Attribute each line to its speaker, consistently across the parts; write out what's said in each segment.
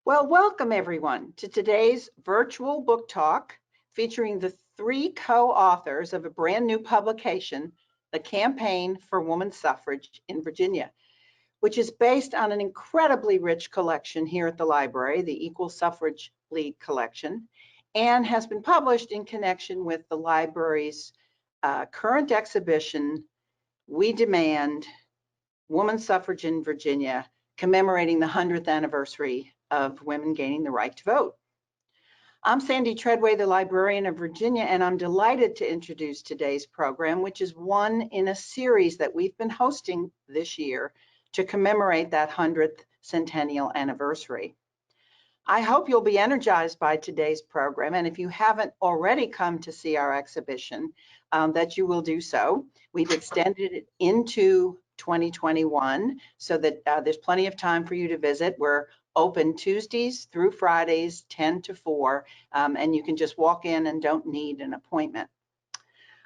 Speaker 1: Well, welcome everyone to today's virtual book talk featuring the three co-authors of a brand new publication, The Campaign for Woman Suffrage in Virginia, which is based on an incredibly rich collection here at the library, the Equal Suffrage League collection, and has been published in connection with the library's current exhibition, We Demand Woman Suffrage in Virginia, commemorating the 100th anniversary of women gaining the right to vote. I'm Sandy Treadway, the librarian of Virginia, and I'm delighted to introduce today's program, which is one in a series that we've been hosting this year to commemorate that 100th centennial anniversary. I hope you'll be energized by today's program, and if you haven't already come to see our exhibition, that you will do so. We've extended it into 2021 so that there's plenty of time for you to visit. We're open Tuesdays through Fridays, 10 to 4, and you can just walk in and don't need an appointment.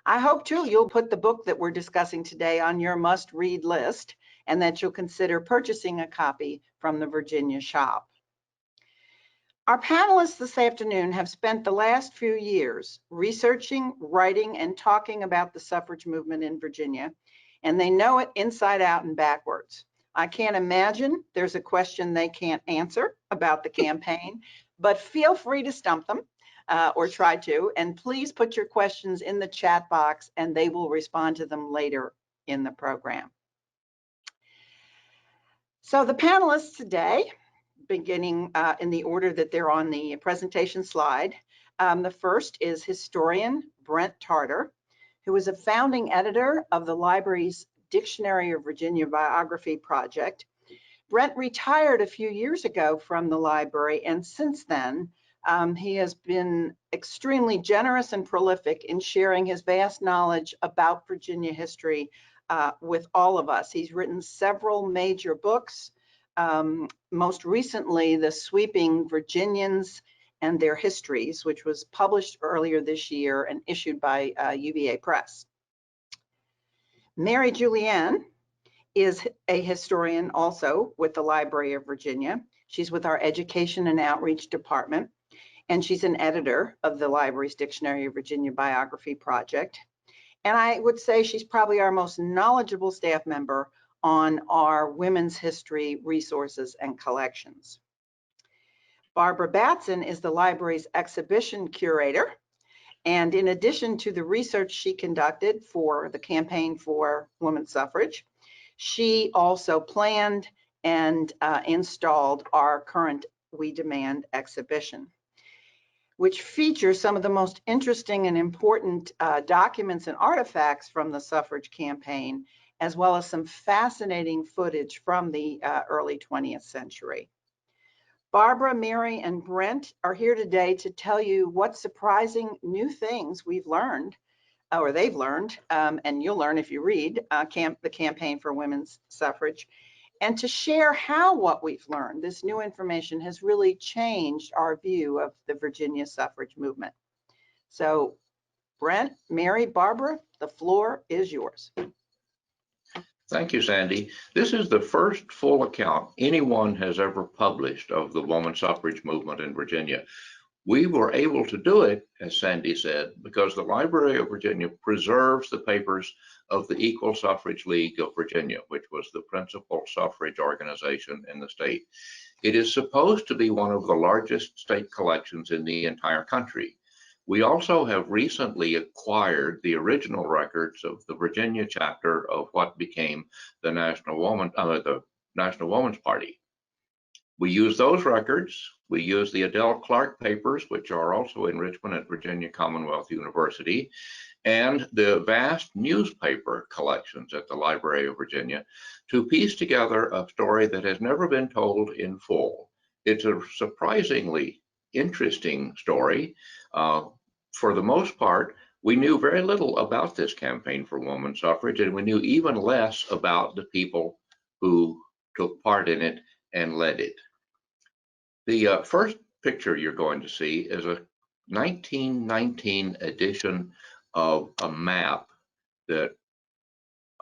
Speaker 1: I hope too you'll put the book that we're discussing today on your must-read list and that you'll consider purchasing a copy from the Virginia shop. Our panelists this afternoon have spent the last few years researching, writing, and talking about the suffrage movement in Virginia, and they know it inside out and backwards. I can't imagine there's a question they can't answer about the campaign, but feel free to stump them or try to, and please put your questions in the chat box and they will respond to them later in the program. So the panelists today, beginning in the order that they're on the presentation slide. The first is historian Brent Tarter, who is a founding editor of the library's Dictionary of Virginia Biography project. Brent retired a few years ago from the library, and since then, he has been extremely generous and prolific in sharing his vast knowledge about Virginia history with all of us. He's written several major books, most recently, The Sweeping Virginians and Their Histories, which was published earlier this year and issued by UVA Press. Mary Julienne is a historian also with the Library of Virginia. She's with our Education and Outreach Department, and she's an editor of the library's Dictionary of Virginia Biography project. And I would say she's probably our most knowledgeable staff member on our women's history resources and collections. Barbara Batson is the library's exhibition curator, and in addition to the research she conducted for the Campaign for Woman Suffrage, she also planned and installed our current We Demand exhibition, which features some of the most interesting and important documents and artifacts from the suffrage campaign, as well as some fascinating footage from the early 20th century. Barbara, Mary, and Brent are here today to tell you what surprising new things we've learned, or they've learned, and you'll learn if you read the Campaign for Women's Suffrage, and to share how what we've learned, this new information, has really changed our view of the Virginia suffrage movement. So, Brent, Mary, Barbara, the floor is yours.
Speaker 2: Thank you, Sandy. This is the first full account anyone has ever published of the woman suffrage movement in Virginia. We were able to do it, as Sandy said, because the Library of Virginia preserves the papers of the Equal Suffrage League of Virginia, which was the principal suffrage organization in the state. It is supposed to be one of the largest state collections in the entire country. We also have recently acquired the original records of the Virginia chapter of what became the National Woman's Party. We use those records. We use the Adele Clark papers, which are also in Richmond at Virginia Commonwealth University, and the vast newspaper collections at the Library of Virginia to piece together a story that has never been told in full. It's a surprisingly interesting story. For the most part, we knew very little about this campaign for woman suffrage, and we knew even less about the people who took part in it and led it. The first picture you're going to see is a 1919 edition of a map that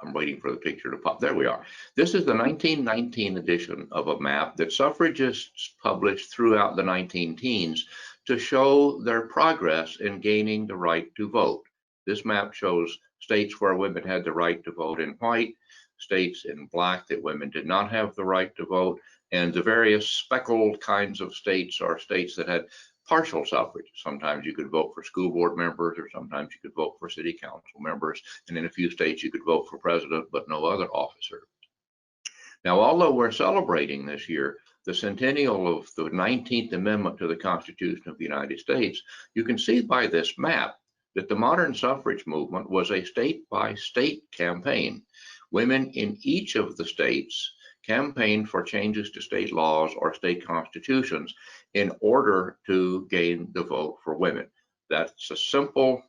Speaker 2: I'm waiting for the picture to pop. There we are. This is the 1919 edition of a map that suffragists published throughout the 19 teens to show their progress in gaining the right to vote. This map shows states where women had the right to vote in white, states in black that women did not have the right to vote, and the various speckled kinds of states are states that had partial suffrage. Sometimes you could vote for school board members, or sometimes you could vote for city council members, and in a few states you could vote for president but no other officer. Now, although we're celebrating this year the centennial of the 19th Amendment to the Constitution of the United States, you can see by this map that the modern suffrage movement was a state-by-state campaign. Women in each of the states campaigned for changes to state laws or state constitutions in order to gain the vote for women. That's a simple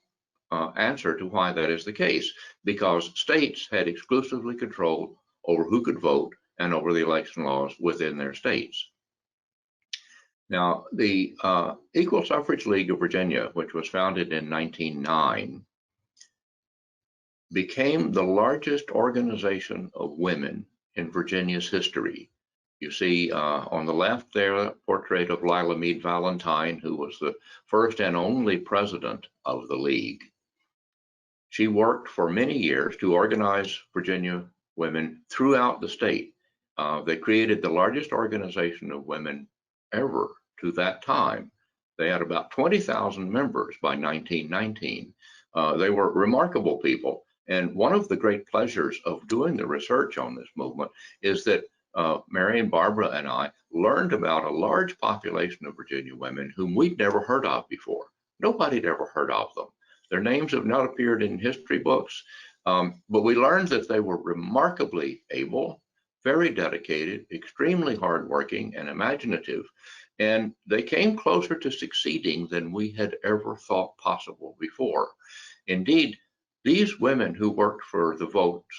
Speaker 2: answer to why that is the case, because states had exclusively control over who could vote and over the election laws within their states. Now, the Equal Suffrage League of Virginia, which was founded in 1909, became the largest organization of women in Virginia's history. You see on the left there a portrait of Lila Meade Valentine, who was the first and only president of the League. She worked for many years to organize Virginia women throughout the state. They created the largest organization of women ever to that time. They had about 20,000 members by 1919. They were remarkable people. And one of the great pleasures of doing the research on this movement is that Marianne, Barbara, and I learned about a large population of Virginia women whom we'd never heard of before. Nobody had ever heard of them. Their names have not appeared in history books, but we learned that they were remarkably able, very dedicated, extremely hardworking, and imaginative. And they came closer to succeeding than we had ever thought possible before. Indeed, these women who worked for the votes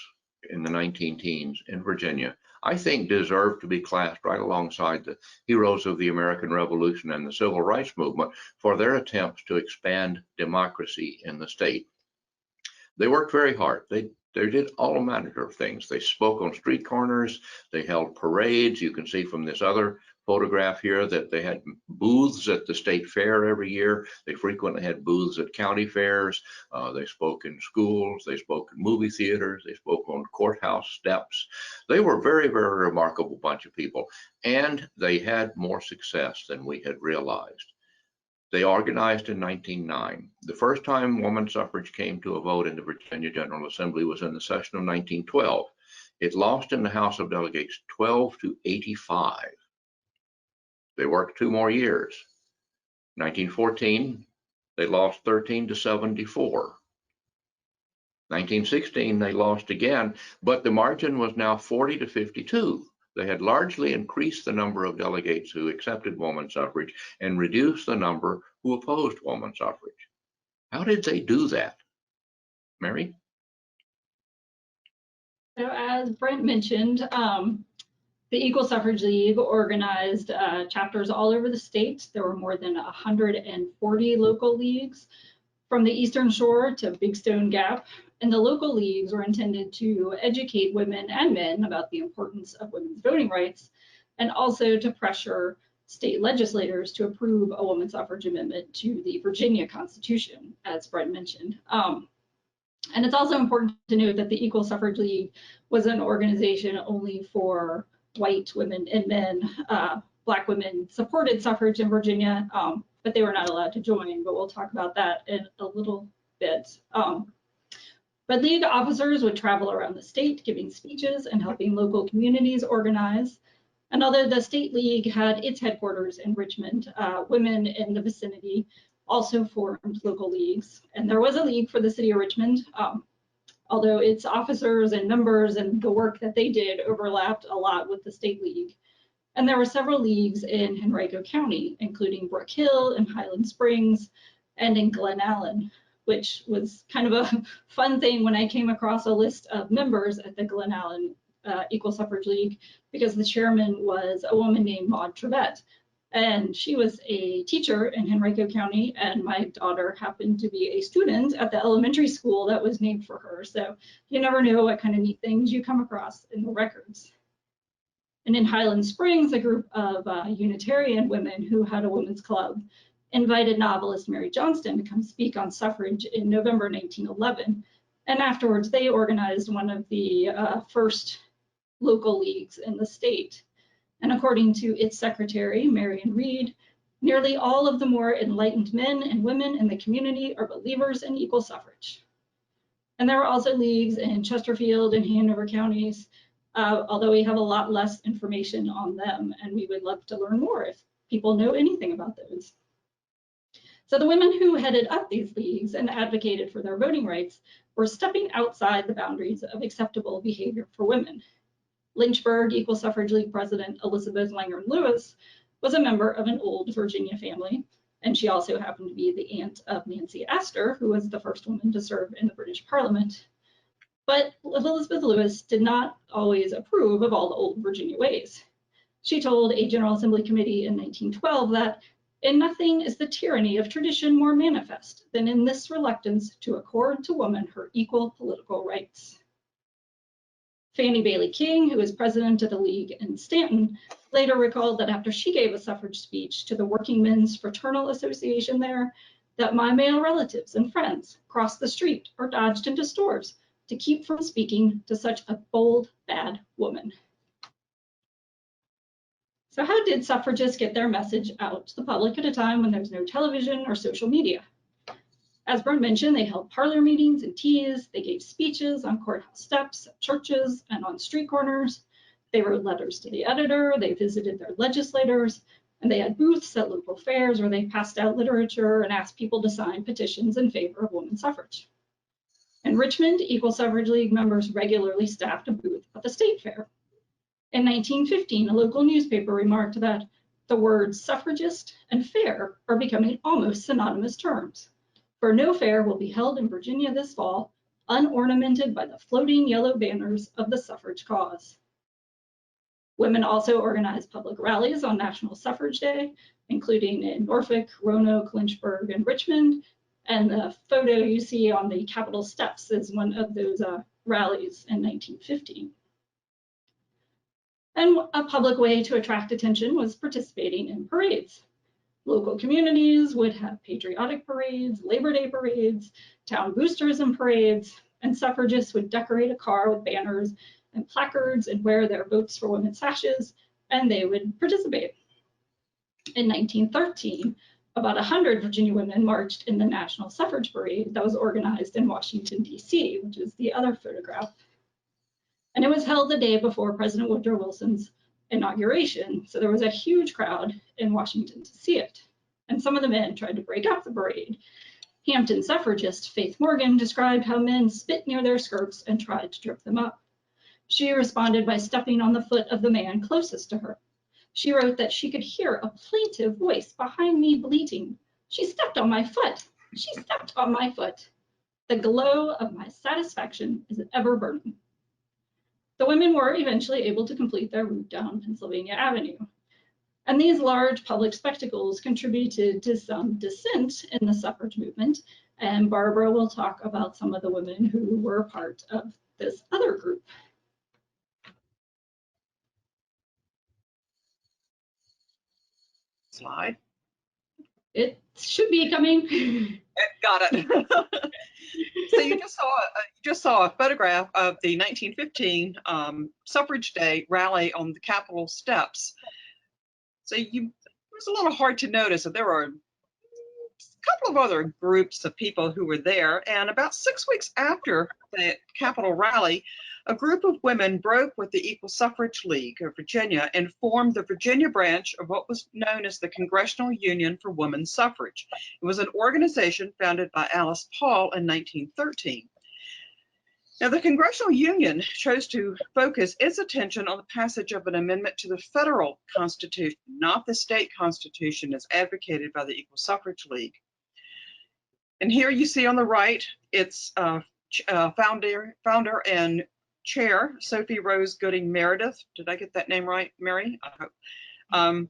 Speaker 2: in the 19 teens in Virginia, I think deserve to be classed right alongside the heroes of the American Revolution and the Civil Rights Movement for their attempts to expand democracy in the state. They worked very hard. They did all manner of things. They spoke on street corners. They held parades. You can see from this other photograph here that they had booths at the state fair every year. They frequently had booths at county fairs. They spoke in schools. They spoke in movie theaters. They spoke on courthouse steps. They were a very, very remarkable bunch of people, and they had more success than we had realized. They organized in 1909. The first time woman suffrage came to a vote in the Virginia General Assembly was in the session of 1912. It lost in the House of Delegates 12-85. They worked 2 more years. 1914, they lost 13-74. 1916, they lost again, but the margin was now 40-52. They had largely increased the number of delegates who accepted woman suffrage and reduced the number who opposed woman suffrage. How did they do that? Mary?
Speaker 3: So as Brent mentioned, the Equal Suffrage League organized chapters all over the state. There were more than 140 local leagues from the Eastern Shore to Big Stone Gap. And the local leagues were intended to educate women and men about the importance of women's voting rights, and also to pressure state legislators to approve a woman suffrage amendment to the Virginia Constitution, as Brent mentioned. And it's also important to note that the Equal Suffrage League was an organization only for white women and men. Black women supported suffrage in Virginia, but they were not allowed to join, but we'll talk about that in a little bit. But League officers would travel around the state giving speeches and helping local communities organize. And although the State League had its headquarters in Richmond, women in the vicinity also formed local leagues. And there was a league for the city of Richmond, although its officers and members and the work that they did overlapped a lot with the State League. And there were several leagues in Henrico County, including Brook Hill and Highland Springs and in Glen Allen, which was kind of a fun thing when I came across a list of members at the Glen Allen Equal Suffrage League, because the chairman was a woman named Maud Trevette. And she was a teacher in Henrico County, and my daughter happened to be a student at the elementary school that was named for her. So you never know what kind of neat things you come across in the records. And in Highland Springs, a group of Unitarian women who had a women's club invited novelist Mary Johnston to come speak on suffrage in November 1911. And afterwards, they organized one of the first local leagues in the state. And according to its secretary, Marianne E, nearly all of the more enlightened men and women in the community are believers in equal suffrage. And there are also leagues in Chesterfield and Hanover counties, although we have a lot less information on them, and we would love to learn more if people know anything about those. So the women who headed up these leagues and advocated for their voting rights were stepping outside the boundaries of acceptable behavior for women. Lynchburg Equal Suffrage League President Elizabeth Langer Lewis was a member of an old Virginia family, and she also happened to be the aunt of Nancy Astor, who was the first woman to serve in the British Parliament. But Elizabeth Lewis did not always approve of all the old Virginia ways. She told a General Assembly committee in 1912 that in nothing is the tyranny of tradition more manifest than in this reluctance to accord to woman her equal political rights. Fannie Bailey King, who was president of the League in Stanton, later recalled that after she gave a suffrage speech to the Working Men's Fraternal Association there, that my male relatives and friends crossed the street or dodged into stores to keep from speaking to such a bold, bad woman. So how did suffragists get their message out to the public at a time when there was no television or social media? As Brent mentioned, they held parlor meetings and teas. They gave speeches on courthouse steps, at churches, and on street corners. They wrote letters to the editor. They visited their legislators, and they had booths at local fairs where they passed out literature and asked people to sign petitions in favor of women's suffrage. In Richmond, Equal Suffrage League members regularly staffed a booth at the state fair. In 1915, a local newspaper remarked that the words suffragist and fair are becoming almost synonymous terms. For no fair will be held in Virginia this fall, unornamented by the floating yellow banners of the suffrage cause. Women also organized public rallies on National Suffrage Day, including in Norfolk, Roanoke, Lynchburg, and Richmond. And the photo you see on the Capitol steps is one of those rallies in 1915. And a public way to attract attention was participating in parades. Local communities would have patriotic parades, Labor Day parades, town boosters and parades, and suffragists would decorate a car with banners and placards and wear their Votes for Women sashes, and they would participate. In 1913, about 100 Virginia women marched in the National Suffrage Parade that was organized in Washington, D.C., which is the other photograph. And it was held the day before President Woodrow Wilson's inauguration, so there was a huge crowd in Washington to see it. And some of the men tried to break up the parade. Hampton suffragist Faith Morgan described how men spit near their skirts and tried to trip them up. She responded by stepping on the foot of the man closest to her. She wrote that she could hear a plaintive voice behind me bleating, "She stepped on my foot! She stepped on my foot! The glow of my satisfaction is ever burning." The women were eventually able to complete their route down Pennsylvania Avenue. And these large public spectacles contributed to some dissent in the suffrage movement. And Barbara will talk about some of the women who were part of this other group.
Speaker 4: Slide.
Speaker 3: It should be coming.
Speaker 4: Got it. So you just saw a photograph of the 1915 Suffrage Day rally on the Capitol steps. So it was a little hard to notice that there were a couple of other groups of people who were there. And about 6 weeks after the Capitol rally, a group of women broke with the Equal Suffrage League of Virginia and formed the Virginia branch of what was known as the Congressional Union for Woman Suffrage. It was an organization founded by Alice Paul in 1913. Now, the Congressional Union chose to focus its attention on the passage of an amendment to the federal constitution, not the state constitution as advocated by the Equal Suffrage League. And here you see on the right, its founder and chair, Sophie Rose Gooding Meredith. Did I get that name right, Mary? I hope.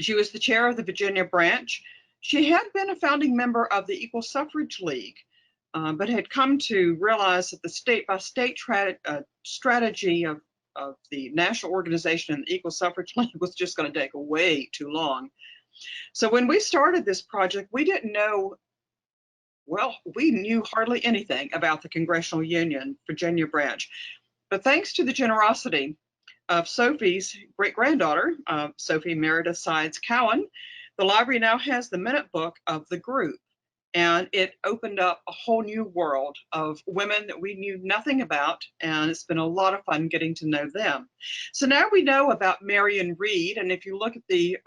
Speaker 4: She was the chair of the Virginia branch. She had been a founding member of the Equal Suffrage League, but had come to realize that the state-by-state strategy of the national organization and the Equal Suffrage League was just going to take way too long. So when we started this project, we didn't know, well, we knew hardly anything about the Congressional Union Virginia branch. But thanks to the generosity of Sophie's great-granddaughter, Sophie Meredith Sides Cowan, the library now has the minute book of the group. And it opened up a whole new world of women that we knew nothing about, and it's been a lot of fun getting to know them. So now we know about Marianne Reed, and if you look at the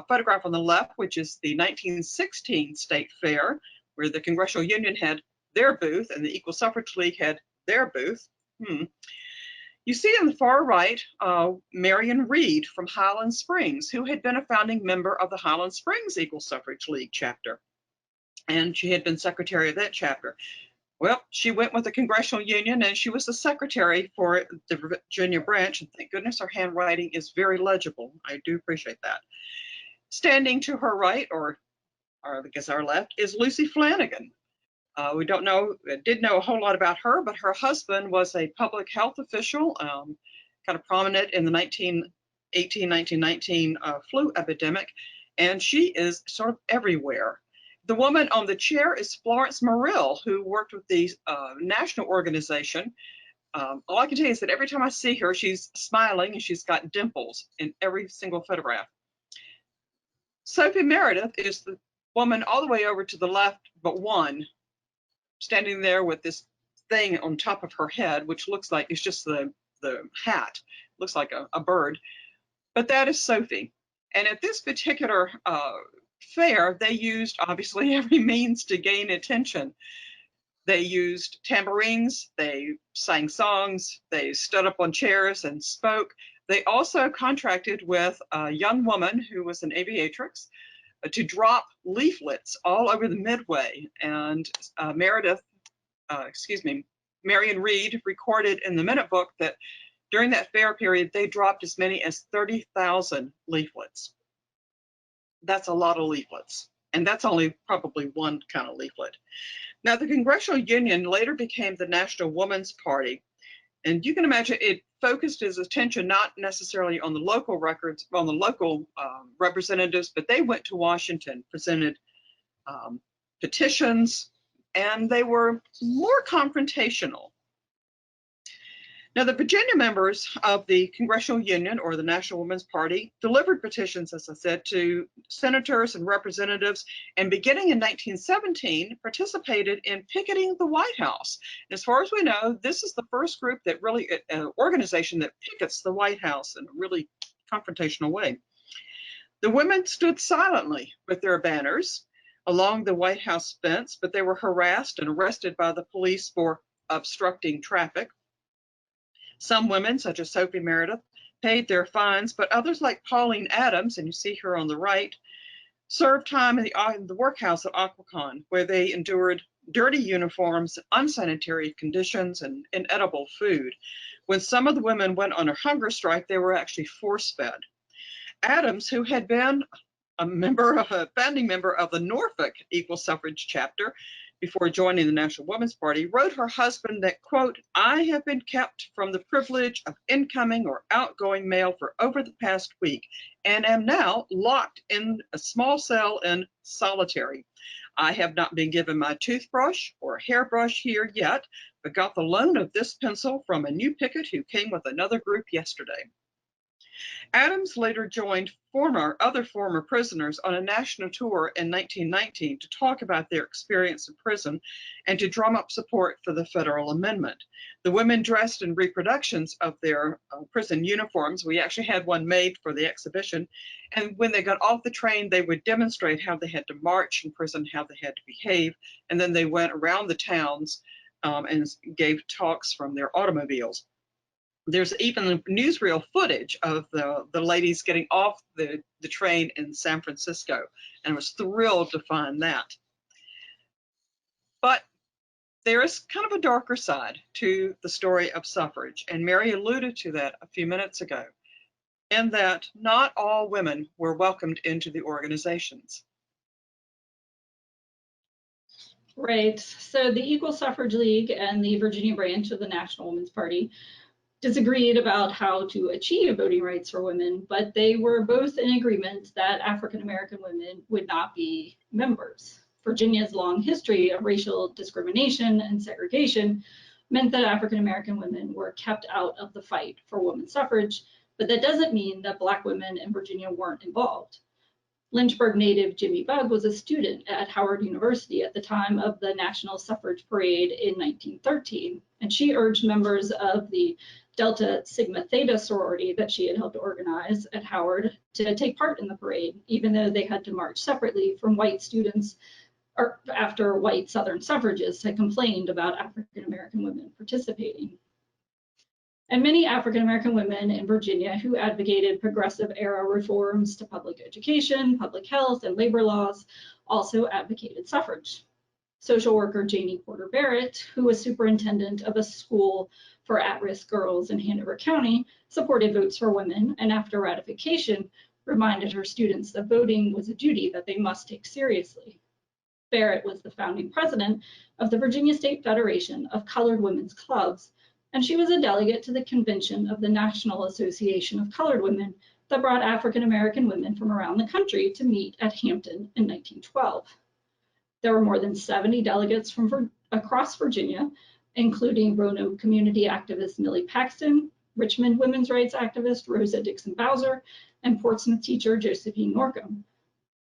Speaker 4: photograph on the left, which is the 1916 State Fair, where the Congressional Union had their booth and the Equal Suffrage League had their booth. You see on the far right, Marianne Reed from Highland Springs, who had been a founding member of the Highland Springs Equal Suffrage League chapter. And she had been secretary of that chapter. Well, she went with the Congressional Union and she was the secretary for the Virginia branch. And thank goodness her handwriting is very legible. I do appreciate that. Standing to her right, or I guess our left, is Lucy Flanagan. We didn't know a whole lot about her, but her husband was a public health official, kind of prominent in the 1919 flu epidemic. And she is sort of everywhere. The woman on the chair is Florence Murrill, who worked with the national organization. All I can tell you is that every time I see her, she's smiling and she's got dimples in every single photograph. Sophie Meredith is the woman all the way over to the left, but one, standing there with this thing on top of her head, which looks like it's just the hat, looks like a bird. But that is Sophie. And at this particular fair, they used obviously every means to gain attention. They used tambourines, they sang songs, they stood up on chairs and spoke. They also contracted with a young woman who was an aviatrix to drop leaflets all over the Midway. And Marianne Reed recorded in the minute book that during that fair period, they dropped as many as 30,000 leaflets. That's a lot of leaflets. And that's only probably one kind of leaflet. Now, the Congressional Union later became the National Woman's Party. And you can imagine it focused its attention not necessarily on the local records, on the local representatives, but they went to Washington, presented petitions, and they were more confrontational. Now, the Virginia members of the Congressional Union, or the National Women's Party, delivered petitions, as I said, to senators and representatives, and beginning in 1917, participated in picketing the White House. And as far as we know, this is the first group that really, an organization that pickets the White House in a really confrontational way. The women stood silently with their banners along the White House fence, but they were harassed and arrested by the police for obstructing traffic. Some women, such as Sophie Meredith, paid their fines, but others like Pauline Adams, and you see her on the right, served time in the workhouse at Occoquan, where they endured dirty uniforms, unsanitary conditions, and inedible food. When some of the women went on a hunger strike, they were actually force-fed. Adams, who had been a founding member of the Norfolk Equal Suffrage chapter before joining the National Women's Party, wrote her husband that, quote, "I have been kept from the privilege of incoming or outgoing mail for over the past week and am now locked in a small cell in solitary. I have not been given my toothbrush or hairbrush here yet, but got the loan of this pencil from a new picket who came with another group yesterday." Adams later joined other former prisoners on a national tour in 1919 to talk about their experience in prison and to drum up support for the federal amendment. The women dressed in reproductions of their prison uniforms. We actually had one made for the exhibition. And when they got off the train, they would demonstrate how they had to march in prison, how they had to behave. And then they went around the towns and gave talks from their automobiles. There's even newsreel footage of the ladies getting off the train in San Francisco, and I was thrilled to find that. But there is kind of a darker side to the story of suffrage, and Mary alluded to that a few minutes ago. and that not all women were welcomed into the organizations.
Speaker 3: Right. So the Equal Suffrage League and the Virginia branch of the National Women's Party disagreed about how to achieve voting rights for women, but they were both in agreement that African American women would not be members. Virginia's long history of racial discrimination and segregation meant that African American women were kept out of the fight for women's suffrage, but that doesn't mean that Black women in Virginia weren't involved. Lynchburg native Jimmy Bugg was a student at Howard University at the time of the National Suffrage Parade in 1913, and she urged members of the Delta Sigma Theta sorority that she had helped organize at Howard to take part in the parade, even though they had to march separately from white students or after white Southern suffragists had complained about African American women participating. And many African American women in Virginia who advocated progressive era reforms to public education, public health, and labor laws also advocated suffrage. Social worker Janie Porter Barrett, who was superintendent of a school for at-risk girls in Hanover County, supported votes for women, and after ratification, reminded her students that voting was a duty that they must take seriously. Barrett was the founding president of the Virginia State Federation of Colored Women's Clubs, and she was a delegate to the convention of the National Association of Colored Women that brought African American women from around the country to meet at Hampton in 1912. There were more than 70 delegates from across Virginia, including Roanoke community activist Millie Paxton, Richmond women's rights activist Rosa Dixon Bowser, and Portsmouth teacher Josephine Norcom.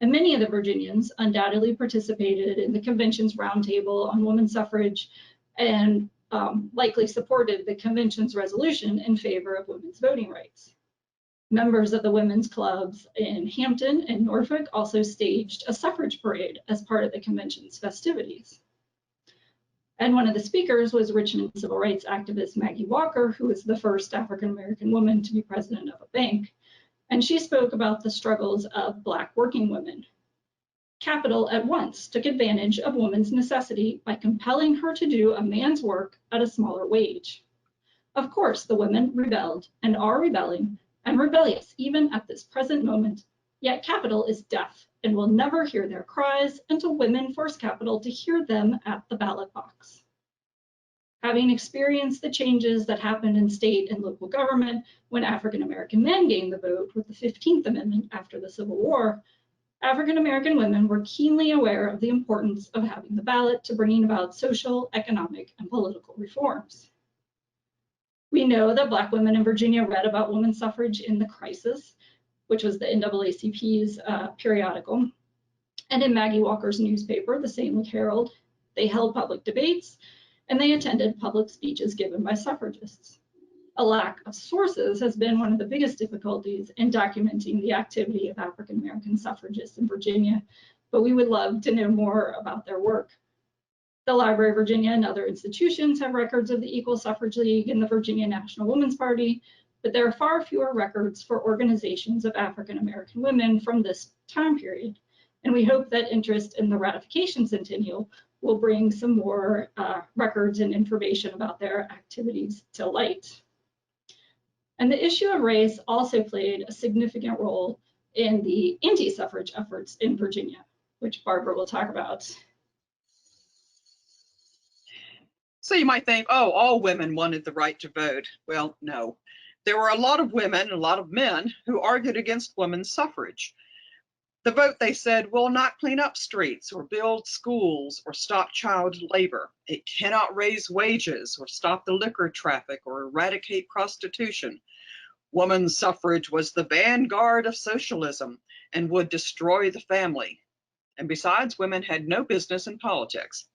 Speaker 3: And many of the Virginians undoubtedly participated in the convention's roundtable on women's suffrage and likely supported the convention's resolution in favor of women's voting rights. Members of the women's clubs in Hampton and Norfolk also staged a suffrage parade as part of the convention's festivities. And one of the speakers was Richmond civil rights activist Maggie Walker, who was the first African American woman to be president of a bank. And she spoke about the struggles of Black working women. Capital at once took advantage of woman's necessity by compelling her to do a man's work at a smaller wage. Of course, the women rebelled and are rebelling and rebellious even at this present moment, yet capital is deaf and will never hear their cries until women force capital to hear them at the ballot box. Having experienced the changes that happened in state and local government when African American men gained the vote with the 15th Amendment after the Civil War, African American women were keenly aware of the importance of having the ballot to bringing about social, economic, and political reforms. We know that Black women in Virginia read about women's suffrage in The Crisis, which was the NAACP's periodical, and in Maggie Walker's newspaper, the St. Luke Herald. They held public debates, and they attended public speeches given by suffragists. A lack of sources has been one of the biggest difficulties in documenting the activity of African American suffragists in Virginia, but we would love to know more about their work. The Library of Virginia and other institutions have records of the Equal Suffrage League and the Virginia National Women's Party, but there are far fewer records for organizations of African American women from this time period. And we hope that interest in the ratification centennial will bring some more records and information about their activities to light. And the issue of race also played a significant role in the anti-suffrage efforts in Virginia, which Barbara will talk about.
Speaker 4: So you might think, oh, all women wanted the right to vote. Well, no. There were a lot of women and a lot of men who argued against women's suffrage. The vote, they said, will not clean up streets or build schools or stop child labor. It cannot raise wages or stop the liquor traffic or eradicate prostitution. Women's suffrage was the vanguard of socialism and would destroy the family. And besides, women had no business in politics.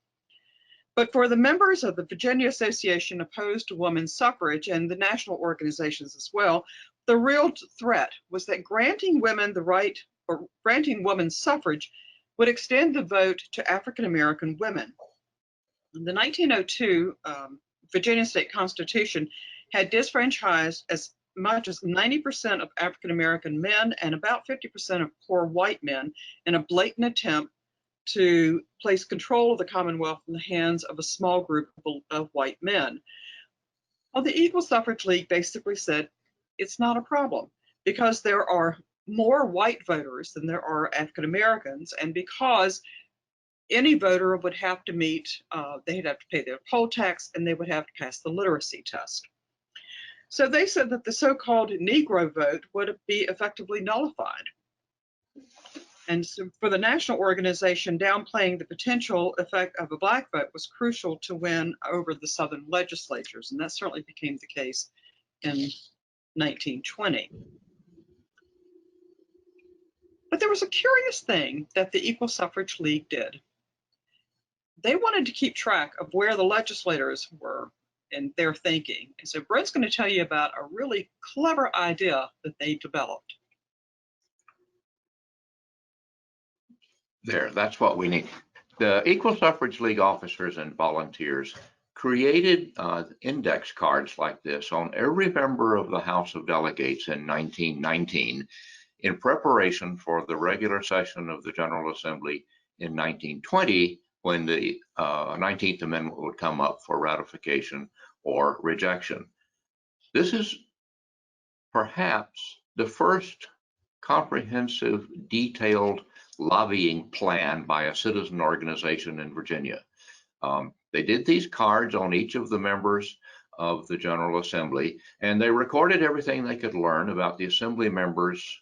Speaker 4: But for the members of the Virginia Association opposed to women's suffrage and the national organizations as well, the real threat was that granting women the right or granting women's suffrage would extend the vote to African American women. The 1902 Virginia State Constitution had disfranchised as much as 90% of African American men and about 50% of poor white men in a blatant attempt to place control of the Commonwealth in the hands of a small group of white men. Well, the Equal Suffrage League basically said, it's not a problem. because there are more white voters than there are African Americans, and because any voter would have to meet, they'd have to pay their poll tax, and they would have to pass the literacy test. So they said that the so-called Negro vote would be effectively nullified. And so for the national organization, downplaying the potential effect of a Black vote was crucial to win over the Southern legislatures, and that certainly became the case in 1920. But there was a curious thing that the Equal Suffrage League did. They wanted to keep track of where the legislators were in their thinking. And so Brent's going to tell you about a really clever idea that they developed.
Speaker 2: That's what we need. The Equal Suffrage League officers and volunteers created index cards like this on every member of the House of Delegates in 1919 in preparation for the regular session of the General Assembly in 1920, when the 19th Amendment would come up for ratification or rejection. This is perhaps the first comprehensive, detailed lobbying plan by a citizen organization in Virginia. They did these cards on each of the members of the General Assembly, and they recorded everything they could learn about the Assembly members'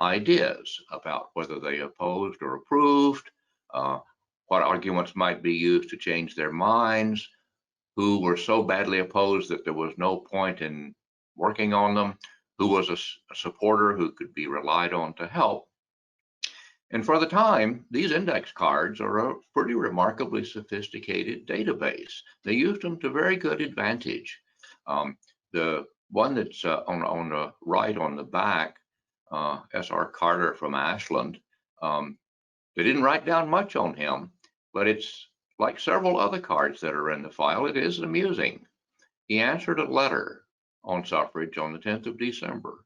Speaker 2: ideas about whether they opposed or approved, what arguments might be used to change their minds, who were so badly opposed that there was no point in working on them, who was a supporter who could be relied on to help. And for the time, these index cards are a pretty remarkably sophisticated database. They used them to very good advantage. The one that's on the right on the back, S.R. Carter from Ashland, they didn't write down much on him, but it's like several other cards that are in the file. It is amusing. He answered a letter on suffrage on the 10th of December.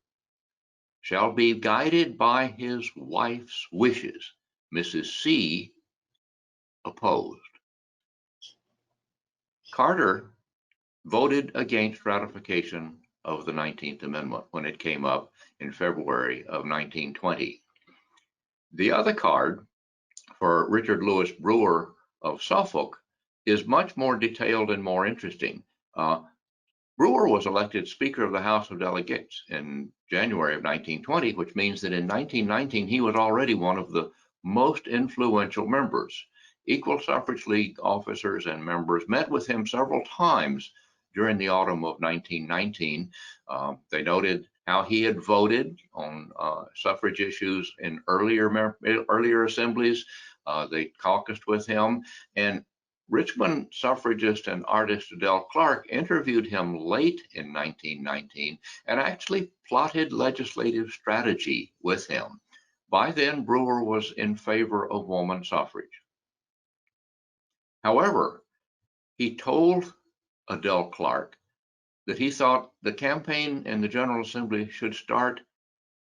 Speaker 2: Shall be guided by his wife's wishes. Mrs. C opposed. Carter voted against ratification of the 19th Amendment when it came up in February of 1920. The other card for Richard Lewis Brewer of Suffolk is much more detailed and more interesting. Brewer was elected Speaker of the House of Delegates in January of 1920, which means that in 1919 he was already one of the most influential members. Equal Suffrage League officers and members met with him several times during the autumn of 1919. They noted how he had voted on suffrage issues in earlier assemblies. They caucused with him, and Richmond suffragist and artist Adele Clark interviewed him late in 1919 and actually plotted legislative strategy with him. By then, Brewer was in favor of woman suffrage. However, he told Adele Clark that he thought the campaign in the General Assembly should start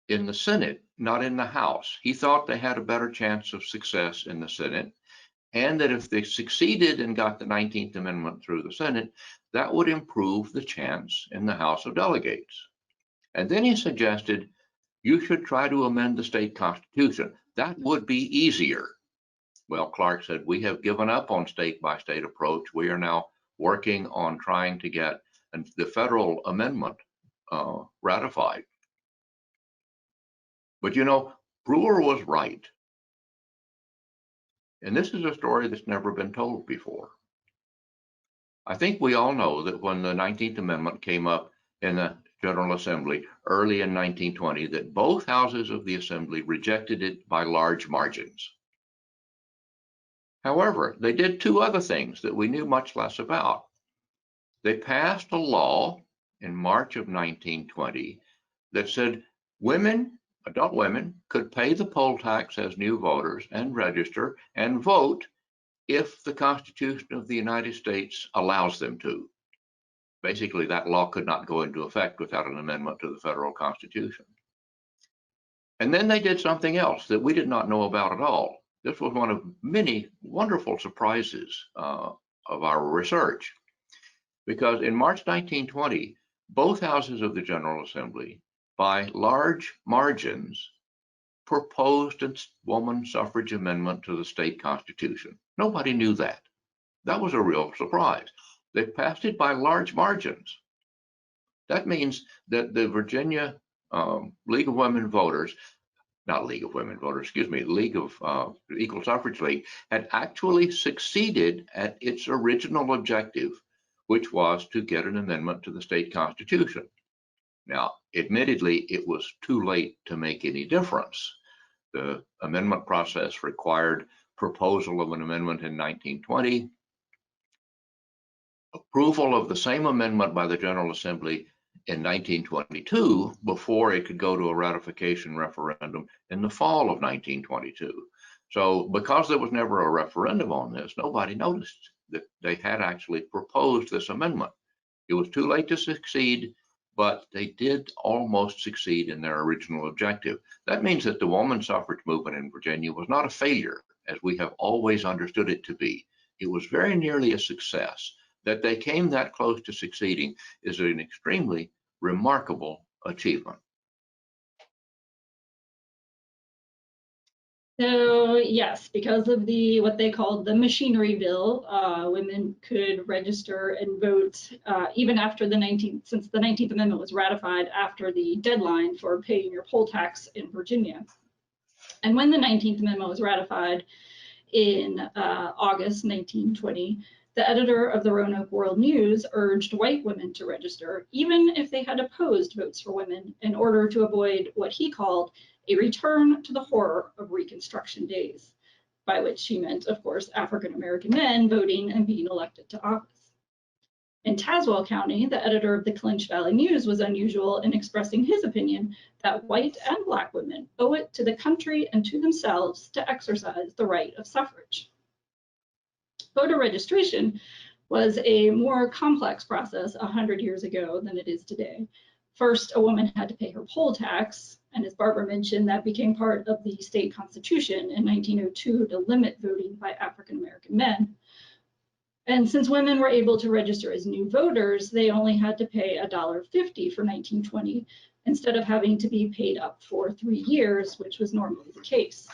Speaker 2: in the Senate, not in the House. He thought they had a better chance of success in the Senate, and that if they succeeded and got the 19th Amendment through the Senate, that would improve the chance in the House of Delegates. And then he suggested, you should try to amend the state constitution. That would be easier. Well, Clark said, we have given up on state-by-state approach. We are now working on trying to get the federal amendment ratified. But you know, Brewer was right. And this is a story that's never been told before. I think we all know that when the 19th Amendment came up in the General Assembly early in 1920, that both houses of the Assembly rejected it by large margins. However, they did two other things that we knew much less about. They passed a law in March of 1920 that said adult women could pay the poll tax as new voters and register and vote if the Constitution of the United States allows them to. Basically, that law could not go into effect without an amendment to the federal Constitution. And then they did something else that we did not know about at all. This was one of many wonderful surprises of our research, because in March 1920, both houses of the General Assembly by large margins, proposed a woman suffrage amendment to the state constitution. Nobody knew that. That was a real surprise. They passed it by large margins. That means that the Virginia League of Women Voters, not League of Women Voters, excuse me, League of Equal Suffrage League, had actually succeeded at its original objective, which was to get an amendment to the state constitution. Now, admittedly, it was too late to make any difference. The amendment process required proposal of an amendment in 1920, approval of the same amendment by the General Assembly in 1922 before it could go to a ratification referendum in the fall of 1922. So because there was never a referendum on this, nobody noticed that they had actually proposed this amendment. It was too late to succeed, but they did almost succeed in their original objective. That means that the woman suffrage movement in Virginia was not a failure, as we have always understood it to be. It was very nearly a success. That they came that close to succeeding is an extremely remarkable achievement.
Speaker 3: So yes, because of what they called the machinery bill, women could register and vote even after since the 19th Amendment was ratified after the deadline for paying your poll tax in Virginia. And when the 19th Amendment was ratified in August 1920, the editor of the Roanoke World News urged white women to register, even if they had opposed votes for women, in order to avoid what he called a return to the horror of Reconstruction days, by which he meant, of course, African-American men voting and being elected to office. In Tazewell County, the editor of the Clinch Valley News was unusual in expressing his opinion that white and Black women owe it to the country and to themselves to exercise the right of suffrage. Voter registration was a more complex process 100 years ago than it is today. First, a woman had to pay her poll tax, and as Barbara mentioned, that became part of the state constitution in 1902 to limit voting by African-American men. And since women were able to register as new voters, they only had to pay $1.50 for 1920, instead of having to be paid up for 3 years, which was normally the case.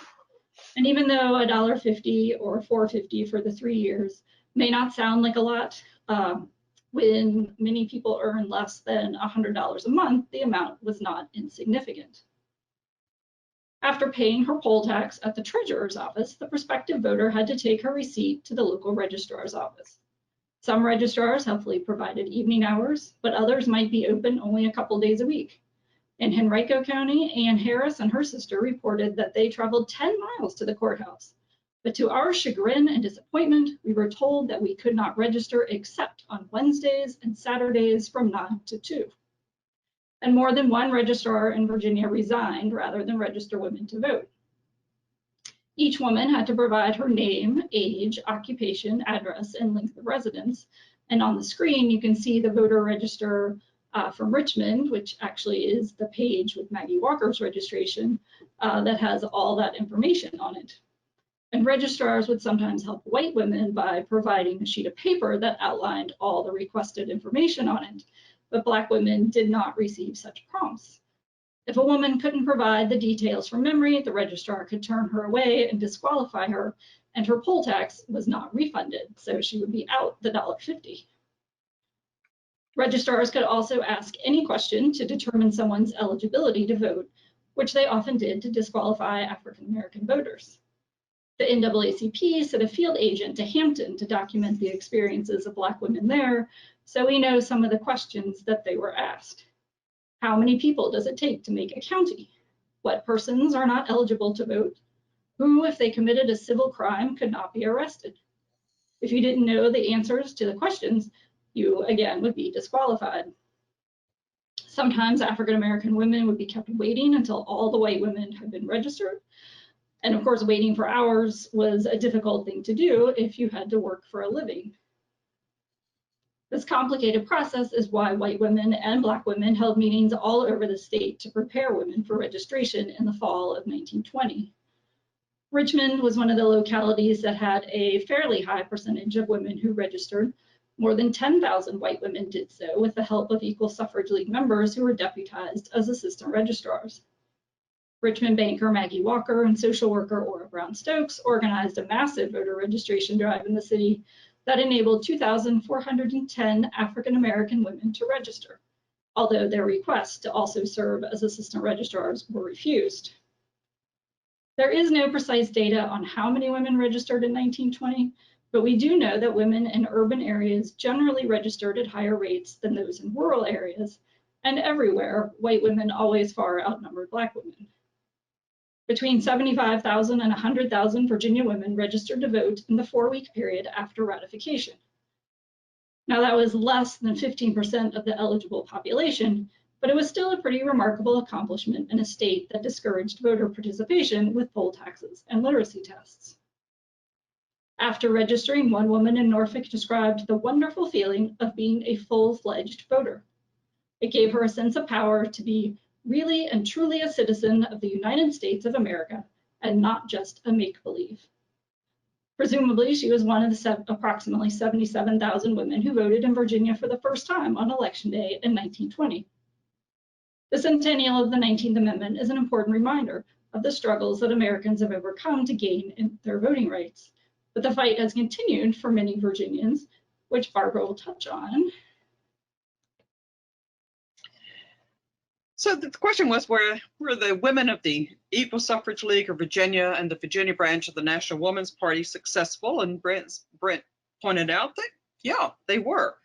Speaker 3: And even though $1.50 or $4.50 for the 3 years may not sound like a lot, when many people earn less than $100 a month, the amount was not insignificant. After paying her poll tax at the treasurer's office, the prospective voter had to take her receipt to the local registrar's office. Some registrars helpfully provided evening hours, but others might be open only a couple days a week. In Henrico County, Ann Harris and her sister reported that they traveled 10 miles to the courthouse. But to our chagrin and disappointment, we were told that we could not register except on Wednesdays and Saturdays from 9 to 2. And more than one registrar in Virginia resigned rather than register women to vote. Each woman had to provide her name, age, occupation, address, and length of residence. And on the screen, you can see the voter register from Richmond, which actually is the page with Maggie Walker's registration that has all that information on it. And registrars would sometimes help white women by providing a sheet of paper that outlined all the requested information on it, but Black women did not receive such prompts. If a woman couldn't provide the details from memory, the registrar could turn her away and disqualify her, and her poll tax was not refunded, so she would be out the $1.50. Registrars could also ask any question to determine someone's eligibility to vote, which they often did to disqualify African-American voters. The NAACP sent a field agent to Hampton to document the experiences of Black women there, so we know some of the questions that they were asked. How many people does it take to make a county? What persons are not eligible to vote? Who, if they committed a civil crime, could not be arrested? If you didn't know the answers to the questions, you again would be disqualified. Sometimes African-American women would be kept waiting until all the white women had been registered. And of course, waiting for hours was a difficult thing to do if you had to work for a living. This complicated process is why white women and Black women held meetings all over the state to prepare women for registration in the fall of 1920. Richmond was one of the localities that had a fairly high percentage of women who registered, More than 10,000 white women did so with the help of Equal Suffrage League members who were deputized as assistant registrars. Richmond banker Maggie Walker and social worker Ora Brown Stokes organized a massive voter registration drive in the city that enabled 2,410 African American women to register, although their requests to also serve as assistant registrars were refused. There is no precise data on how many women registered in 1920, but we do know that women in urban areas generally registered at higher rates than those in rural areas, and everywhere, white women always far outnumbered Black women. Between 75,000 and 100,000 Virginia women registered to vote in the 4-week period after ratification. Now, that was less than 15% of the eligible population, but it was still a pretty remarkable accomplishment in a state that discouraged voter participation with poll taxes and literacy tests. After registering, one woman in Norfolk described the wonderful feeling of being a full-fledged voter. It gave her a sense of power to be really and truly a citizen of the United States of America and not just a make-believe. Presumably, she was one of the approximately 77,000 women who voted in Virginia for the first time on Election Day in 1920. The centennial of the 19th Amendment is an important reminder of the struggles that Americans have overcome to gain their voting rights. But the fight has continued for many Virginians, which Barbara will touch on.
Speaker 4: So the question was, were the women of the Equal Suffrage League of Virginia and the Virginia branch of the National Woman's Party successful? And Brent pointed out that, yeah, they were.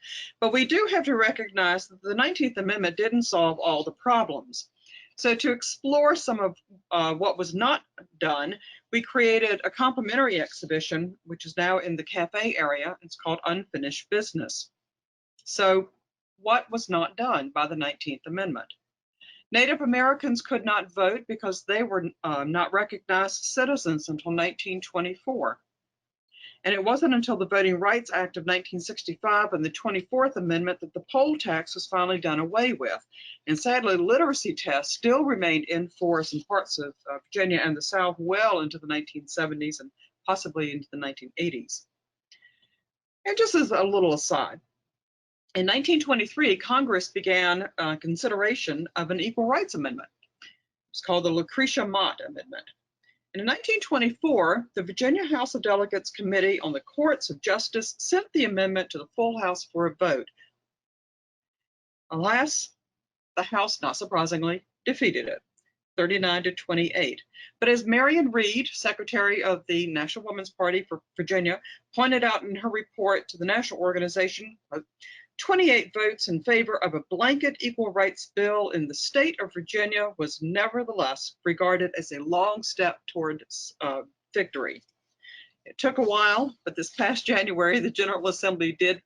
Speaker 4: But we do have to recognize that the 19th Amendment didn't solve all the problems. So to explore some of what was not done, we created a complimentary exhibition, which is now in the cafe area. It's called Unfinished Business. So what was not done by the 19th Amendment? Native Americans could not vote because they were not recognized citizens until 1924. And it wasn't until the Voting Rights Act of 1965 and the 24th Amendment that the poll tax was finally done away with. And sadly, literacy tests still remained in force in parts of Virginia and the South well into the 1970s and possibly into the 1980s. And just as a little aside, in 1923, Congress began consideration of an Equal Rights Amendment. It's called the Lucretia Mott Amendment. And in 1924, the Virginia House of Delegates Committee on the Courts of Justice sent the amendment to the full House for a vote. Alas, the House, not surprisingly, defeated it, 39-28. But as Marianne E, Secretary of the National Woman's Party for Virginia, pointed out in her report to the national organization, 28 votes in favor of a blanket equal rights bill in the state of Virginia was nevertheless regarded as a long step toward victory. It took a while, but this past January, the General Assembly did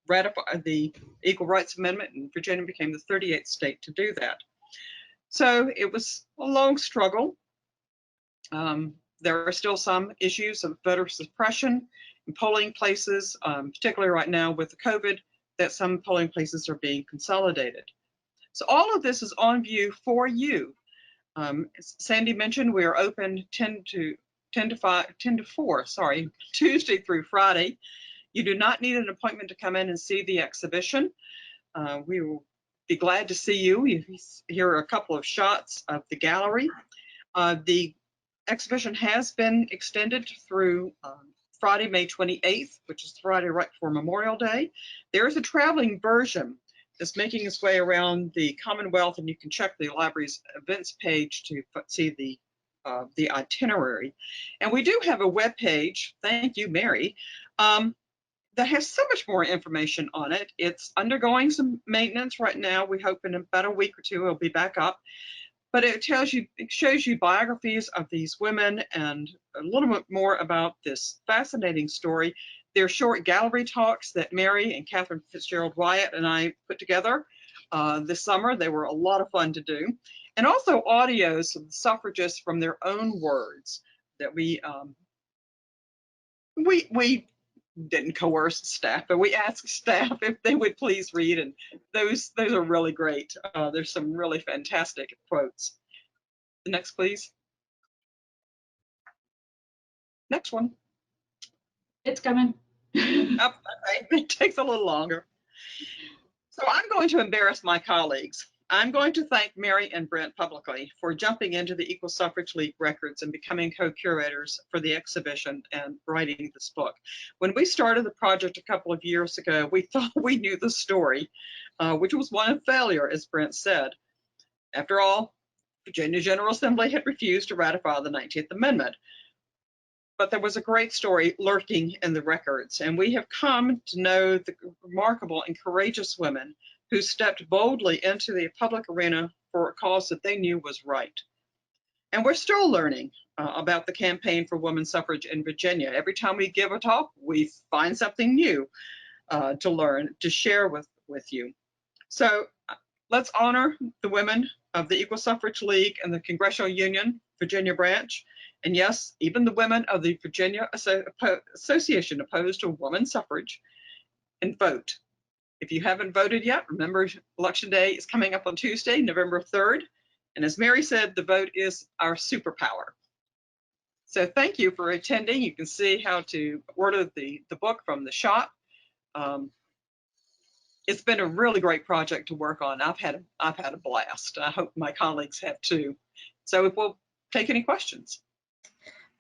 Speaker 4: ratify the Equal Rights Amendment, and Virginia became the 38th state to do that. So it was a long struggle. There are still some issues of voter suppression in polling places, particularly right now with the COVID, that some polling places are being consolidated. So all of this is on view for you. As Sandy mentioned, we are open 10 to 4, Tuesday through Friday. You do not need an appointment to come in and see the exhibition. We will be glad to see you. Here are a couple of shots of the gallery. The exhibition has been extended through Friday, May 28th, which is Friday right before Memorial Day. There is a traveling version that's making its way around the Commonwealth, and you can check the library's events page to see the itinerary. And we do have a web page, thank you, Mary, that has so much more information on it. It's undergoing some maintenance right now. We hope in about a week or two it'll be back up. But it shows you biographies of these women and a little bit more about this fascinating story. They're short gallery talks that Mary and Catherine Fitzgerald Wyatt and I put together this summer. They were a lot of fun to do. And also audios of the suffragists from their own words that we didn't coerce staff, but we asked staff if they would please read, and those are really great. There's some really fantastic quotes. The next, please. Next one.
Speaker 3: It's coming.
Speaker 4: Oh, okay, it takes a little longer. So I'm going to embarrass my colleagues. I'm going to thank Mary and Brent publicly for jumping into the Equal Suffrage League records and becoming co-curators for the exhibition and writing this book. When we started the project a couple of years ago, we thought we knew the story, which was one of failure, as Brent said. After all, Virginia General Assembly had refused to ratify the 19th Amendment. But there was a great story lurking in the records, and we have come to know the remarkable and courageous women who stepped boldly into the public arena for a cause that they knew was right. And we're still learning about the campaign for woman suffrage in Virginia. Every time we give a talk, we find something new to learn, to share with you. So let's honor the women of the Equal Suffrage League and the Congressional Union, Virginia branch, and yes, even the women of the Virginia Association opposed to woman suffrage, and vote. If you haven't voted yet, remember Election Day is coming up on Tuesday, November 3rd. And as Mary said, the vote is our superpower. So thank you for attending. You can see how to order the book from the shop. It's been a really great project to work on. I've had a blast. I hope my colleagues have too. So if we'll take any questions.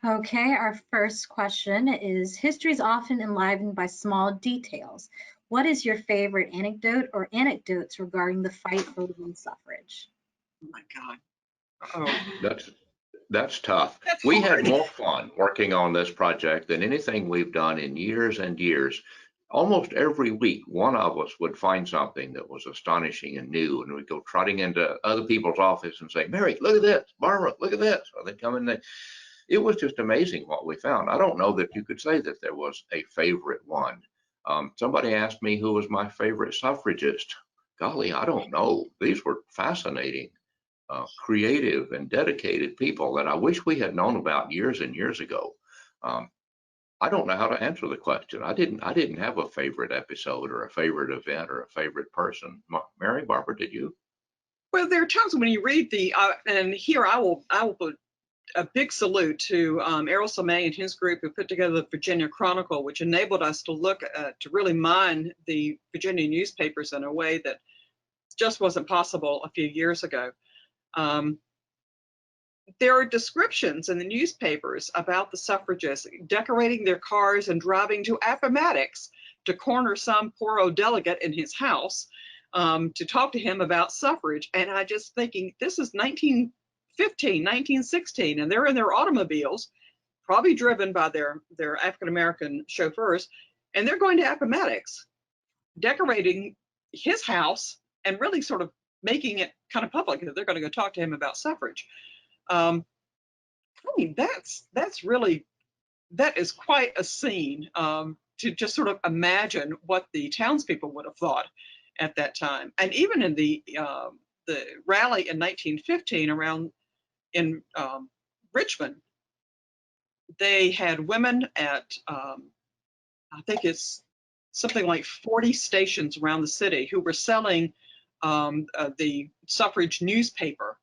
Speaker 5: Okay, our first question is, history is often enlivened by small details. What is your favorite anecdote or anecdotes regarding the fight for women's suffrage?
Speaker 4: Oh my God. Oh,
Speaker 2: That's tough.
Speaker 4: that's
Speaker 2: We
Speaker 4: hard.
Speaker 2: had more fun working on this project than anything we've done in years and years. Almost every week, one of us would find something that was astonishing and new, and we'd go trotting into other people's office and say, Mary, look at this. Barbara, look at this. Or they'd come in. It was just amazing what we found. I don't know that you could say that there was a favorite one. Somebody asked me who was my favorite suffragist. Golly, I don't know. These were fascinating, creative and dedicated people that I wish we had known about years and years ago. I don't know how to answer the question. I didn't have a favorite episode or a favorite event or a favorite person. Mary, Barbara, did you?
Speaker 4: Well, there are times when you read the, and here I will put a big salute to Errol Samay and his group who put together the Virginia Chronicle, which enabled us to look at, to really mine the Virginia newspapers in a way that just wasn't possible a few years ago. There are descriptions in the newspapers about the suffragists decorating their cars and driving to Appomattox to corner some poor old delegate in his house to talk to him about suffrage. And I just thinking, this is 1915, 1916, and they're in their automobiles, probably driven by their African-American chauffeurs, and they're going to Appomattox, decorating his house and really sort of making it kind of public that they're going to go talk to him about suffrage. I mean, that is quite a scene to just sort of imagine what the townspeople would have thought at that time. And even in the rally in 1915 around in Richmond, they had women at, I think it's something like 40 stations around the city who were selling the suffrage newspaper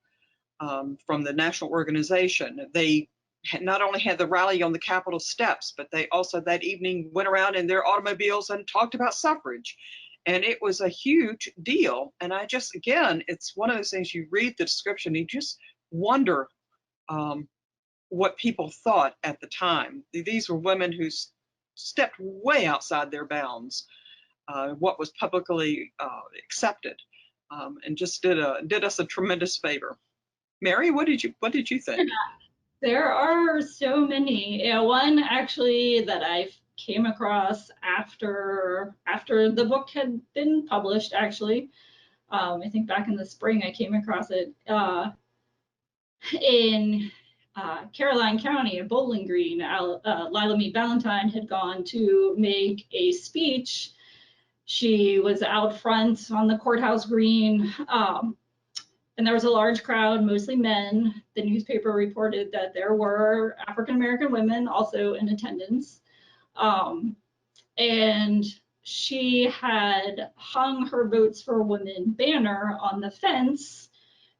Speaker 4: from the national organization. They had not only had the rally on the Capitol steps, but they also that evening went around in their automobiles and talked about suffrage. And it was a huge deal. And I just, again, it's one of those things, you read the description, you just wonder what people thought at the time. These were women who stepped way outside their bounds, what was publicly accepted, and just did us a tremendous favor. Mary, what did you think?
Speaker 3: There are so many. One actually that I came across after the book had been published, actually. I think back in the spring I came across it in Caroline County at Bowling Green. Lila Mead Valentine had gone to make a speech. She was out front on the courthouse green. And there was a large crowd, mostly men. The newspaper reported that there were African-American women also in attendance. And she had hung her Votes for Women banner on the fence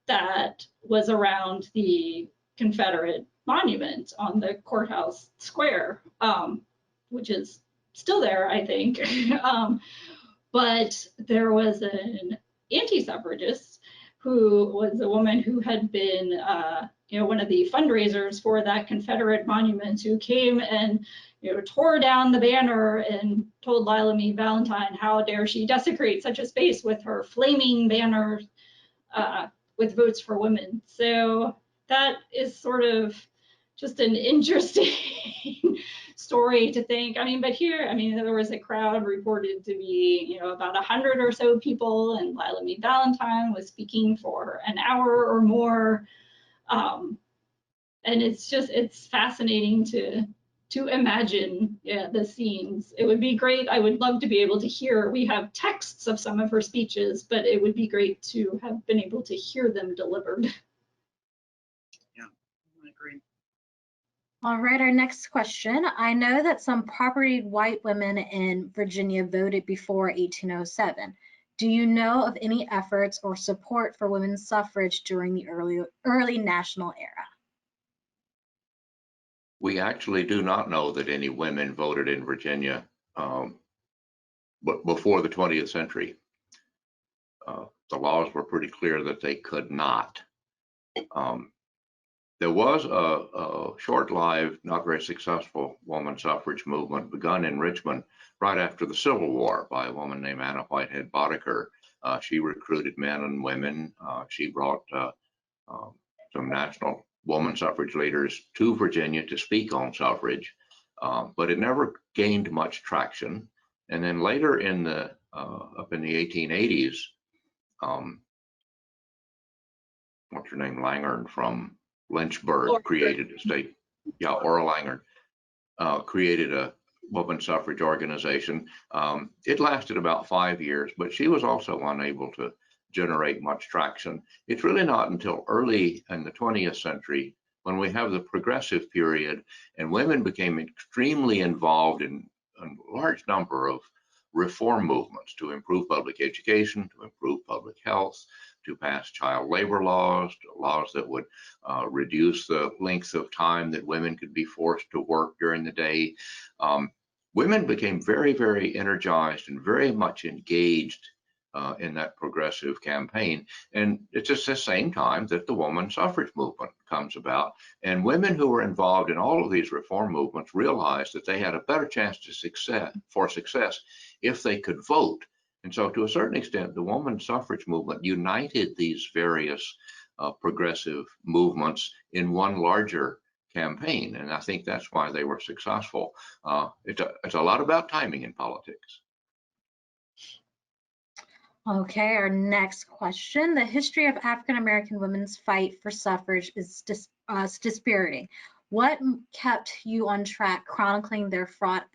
Speaker 3: that was around the Confederate monument on the courthouse square, which is still there, I think. But there was an anti-suffragist who was a woman who had been, one of the fundraisers for that Confederate monument, who came and, tore down the banner and told Lila Mead Valentine, how dare she desecrate such a space with her flaming banner with votes for women. So that is sort of just an interesting story to think. But here, there was a crowd reported to be, about 100 or so people, and Lila Mead Valentine was speaking for an hour or more. And it's fascinating to imagine, the scenes. It would be great. I would love to be able to hear. We have texts of some of her speeches, but it would be great to have been able to hear them delivered.
Speaker 4: Yeah, I agree.
Speaker 5: All right, our next question. I know that some propertied white women in Virginia voted before 1807. Do you know of any efforts or support for women's suffrage during the early national era?
Speaker 2: We actually do not know that any women voted in Virginia but before the 20th century. The laws were pretty clear that they could not. There was a short-lived, not very successful woman suffrage movement begun in Richmond right after the Civil War by a woman named Anna Whitehead Boddicker. She recruited men and women. She brought some national woman suffrage leaders to Virginia to speak on suffrage, but it never gained much traction. And then later up in the 1880s, what's her name, Langern from Lynchburg created a state, Ora Langern created a woman suffrage organization. It lasted about 5 years, but she was also unable to generate much traction. It's really not until early in the 20th century when we have the progressive period and women became extremely involved in a large number of reform movements to improve public education, to improve public health, to pass child labor laws that would reduce the length of time that women could be forced to work during the day. Women became very, very energized and very much engaged in that progressive campaign. And it's just the same time that the woman suffrage movement comes about. And women who were involved in all of these reform movements realized that they had a better chance for success if they could vote. And so to a certain extent, the woman suffrage movement united these various progressive movements in one larger campaign. And I think that's why they were successful. It's a lot about timing in politics.
Speaker 5: Okay, our next question. The history of African-American women's fight for suffrage is disparity. What kept you on track chronicling their fraught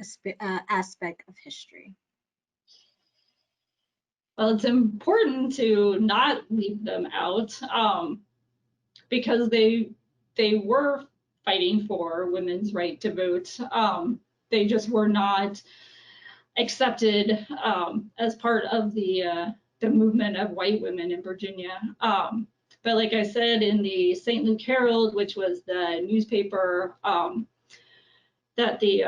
Speaker 5: aspect of history?
Speaker 3: Well, it's important to not leave them out because they were fighting for women's right to vote. They just were not accepted as part of the movement of white women in Virginia. But like I said, in the St. Luke Herald, which was the newspaper that the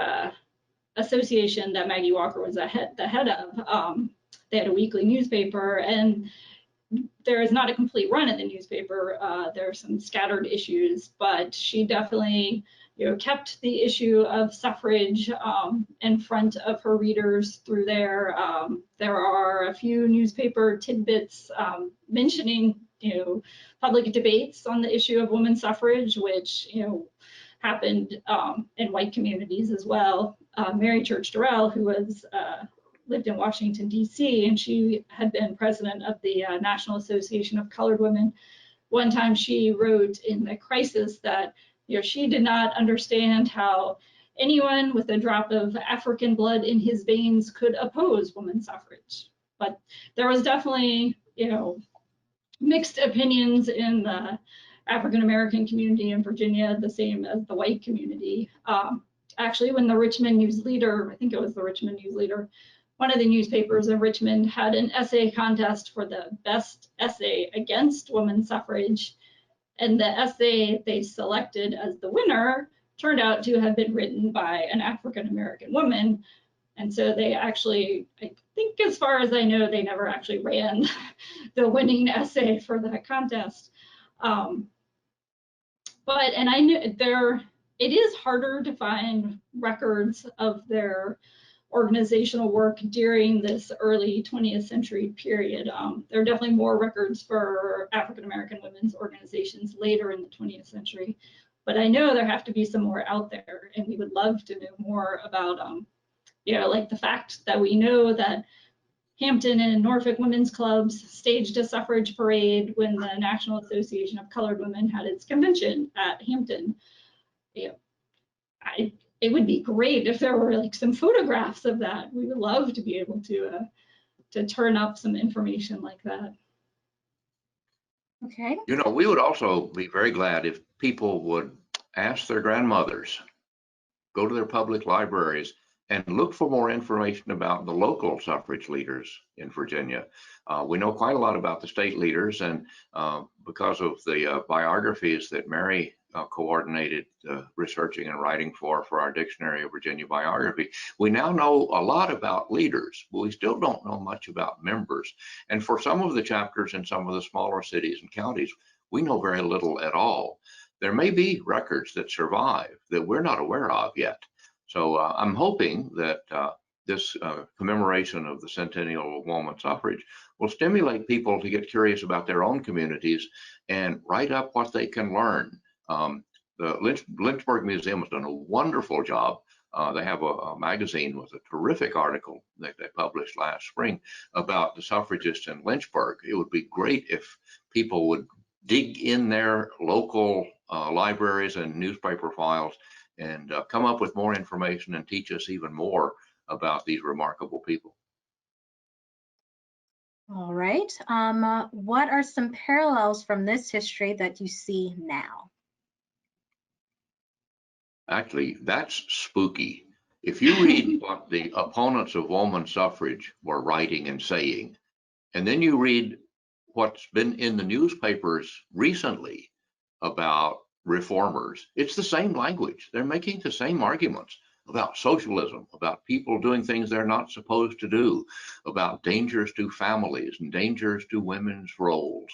Speaker 3: association that Maggie Walker was the head of, they had a weekly newspaper, and there is not a complete run in the newspaper. There are some scattered issues, but she definitely kept the issue of suffrage in front of her readers through there. There are a few newspaper tidbits mentioning, public debates on the issue of women's suffrage, which, happened in white communities as well. Mary Church Durrell, who was lived in Washington, D.C., and she had been president of the National Association of Colored Women. One time she wrote in the Crisis that she did not understand how anyone with a drop of African blood in his veins could oppose women's suffrage. But there was definitely, mixed opinions in the African-American community in Virginia, the same as the white community. Actually, when the Richmond News Leader, I think it was the Richmond News Leader, one of the newspapers in Richmond had an essay contest for the best essay against women's suffrage. And the essay they selected as the winner turned out to have been written by an African-American woman, And so they actually, I think as far as I know, they never actually ran the winning essay for that contest. And I knew it is harder to find records of their organizational work during this early 20th century period. There are definitely more records for African American women's organizations later in the 20th century, but I know there have to be some more out there, and we would love to know more about, like the fact that we know that Hampton and Norfolk women's clubs staged a suffrage parade when the National Association of Colored Women had its convention at Hampton. It would be great if there were like some photographs of that. We would love to be able to turn up some information like that.
Speaker 5: Okay.
Speaker 2: We would also be very glad if people would ask their grandmothers, go to their public libraries, and look for more information about the local suffrage leaders in Virginia. We know quite a lot about the state leaders, and because of the biographies that Mary coordinated researching and writing for our Dictionary of Virginia Biography, we now know a lot about leaders, but we still don't know much about members. And for some of the chapters in some of the smaller cities and counties, we know very little at all. There may be records that survive that we're not aware of yet. So I'm hoping that this commemoration of the centennial of woman suffrage will stimulate people to get curious about their own communities and write up what they can learn. The Lynchburg Museum has done a wonderful job. They have a magazine with a terrific article that they published last spring about the suffragists in Lynchburg. It would be great if people would dig in their local libraries and newspaper files and come up with more information and teach us even more about these remarkable people.
Speaker 5: All right. What are some parallels from this history that you see now?
Speaker 2: Actually, that's spooky. If you read what the opponents of woman suffrage were writing and saying, and then you read what's been in the newspapers recently about reformers, it's the same language. They're making the same arguments about socialism, about people doing things they're not supposed to do, about dangers to families and dangers to women's roles.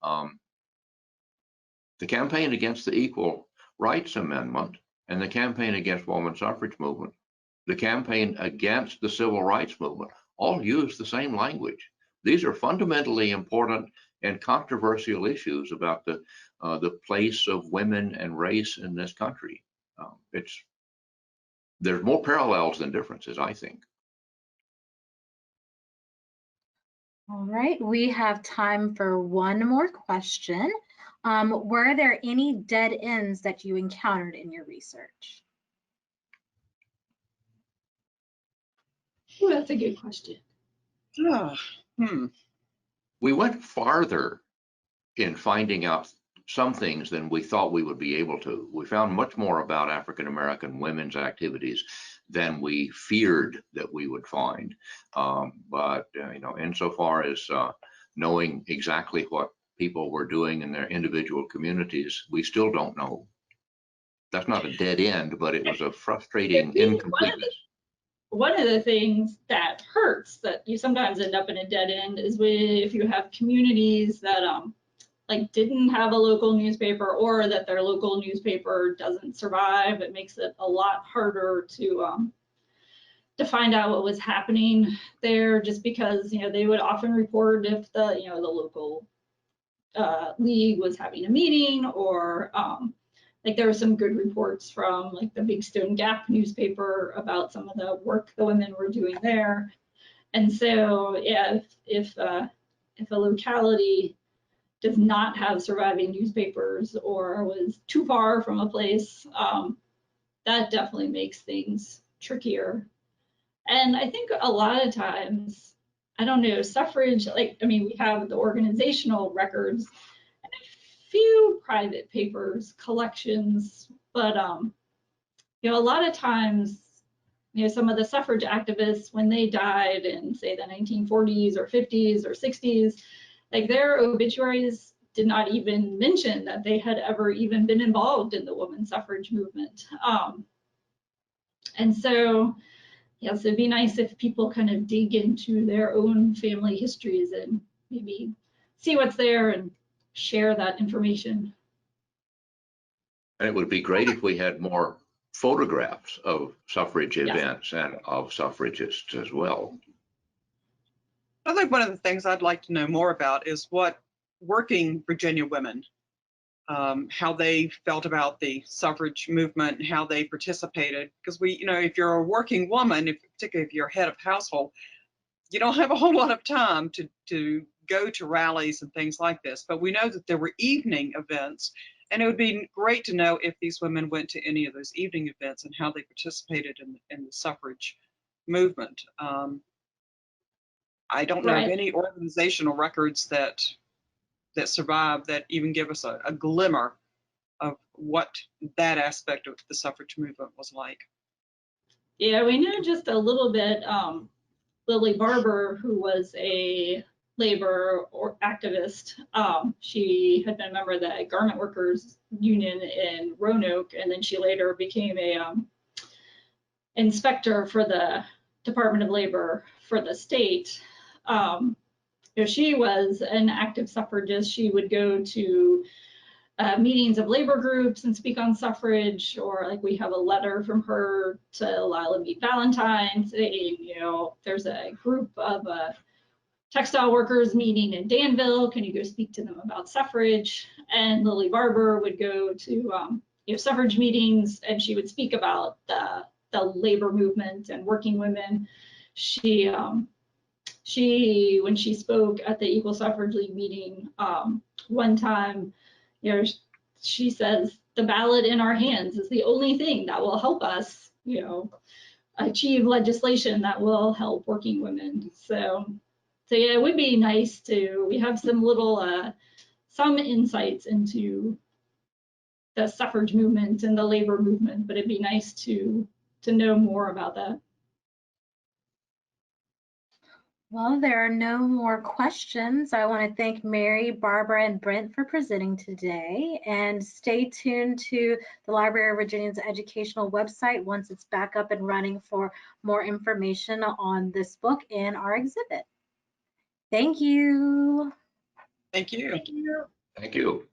Speaker 2: The campaign against the Equal Rights Amendment and the campaign against woman suffrage movement, the campaign against the civil rights movement, all use the same language. These are fundamentally important and controversial issues about the place of women and race in this country. There's more parallels than differences, I think.
Speaker 5: All right, we have time for one more question. Were there any dead ends that you encountered in your research?
Speaker 3: Ooh, that's a good question.
Speaker 2: We went farther in finding out some things than we thought we would be able to. We found much more about African American women's activities than we feared that we would find. But insofar as knowing exactly what people were doing in their individual communities, we still don't know. That's not a dead end, but it was a frustrating incompleteness.
Speaker 3: One of the things that hurts that you sometimes end up in a dead end is if you have communities that like didn't have a local newspaper, or that their local newspaper doesn't survive. It makes it a lot harder to find out what was happening there, just because they would often report if the the local league was having a meeting, or like there were some good reports from like the Big Stone Gap newspaper about some of the work the women were doing there. And so yeah, if a locality does not have surviving newspapers or was too far from a place, that definitely makes things trickier. And I think a lot of times, I don't know, suffrage, we have the organizational records and a few private papers, collections, but a lot of times, some of the suffrage activists, when they died in, say, the 1940s or 50s or 60s, like their obituaries did not even mention that they had ever even been involved in the woman suffrage movement. And so, yes, it'd be nice if people kind of dig into their own family histories and maybe see what's there and share that information.
Speaker 2: And it would be great if we had more photographs of suffrage
Speaker 3: Yes.
Speaker 2: events and of suffragists as well.
Speaker 4: I think one of the things I'd like to know more about is what working Virginia women, how they felt about the suffrage movement and how they participated. Because we, you know, if you're a working woman, particularly if you're head of household, you don't have a whole lot of time to go to rallies and things like this. But we know that there were evening events, and it would be great to know if these women went to any of those evening events and how they participated in the suffrage movement. I don't know of
Speaker 3: Right.
Speaker 4: any organizational records that survive that even give us a glimmer of what that aspect of the suffrage movement was like.
Speaker 3: Yeah, we know just a little bit. Lily Barber, who was a labor or activist, she had been a member of the Garment Workers Union in Roanoke, and then she later became a inspector for the Department of Labor for the state. You know, she was an active suffragist. She would go to meetings of labor groups and speak on suffrage, or like we have a letter from her to Lila Mead Valentine saying, you know, there's a group of textile workers meeting in Danville. Can you go speak to them about suffrage? And Lily Barber would go to you know, suffrage meetings, and she would speak about the labor movement and working women. She when she spoke at the Equal Suffrage League meeting one time, you know, she says the ballot in our hands is the only thing that will help us, you know, achieve legislation that will help working women. So yeah, it would be nice to, we have some little, some insights into the suffrage movement and the labor movement, but it'd be nice to know more about that.
Speaker 5: Well, there are no more questions. I want to thank Mary, Barbara, and Brent for presenting today. And stay tuned to the Library of Virginia's educational website once it's back up and running for more information on this book and our exhibit. Thank you.
Speaker 4: Thank you.
Speaker 3: Thank you.
Speaker 2: Thank you.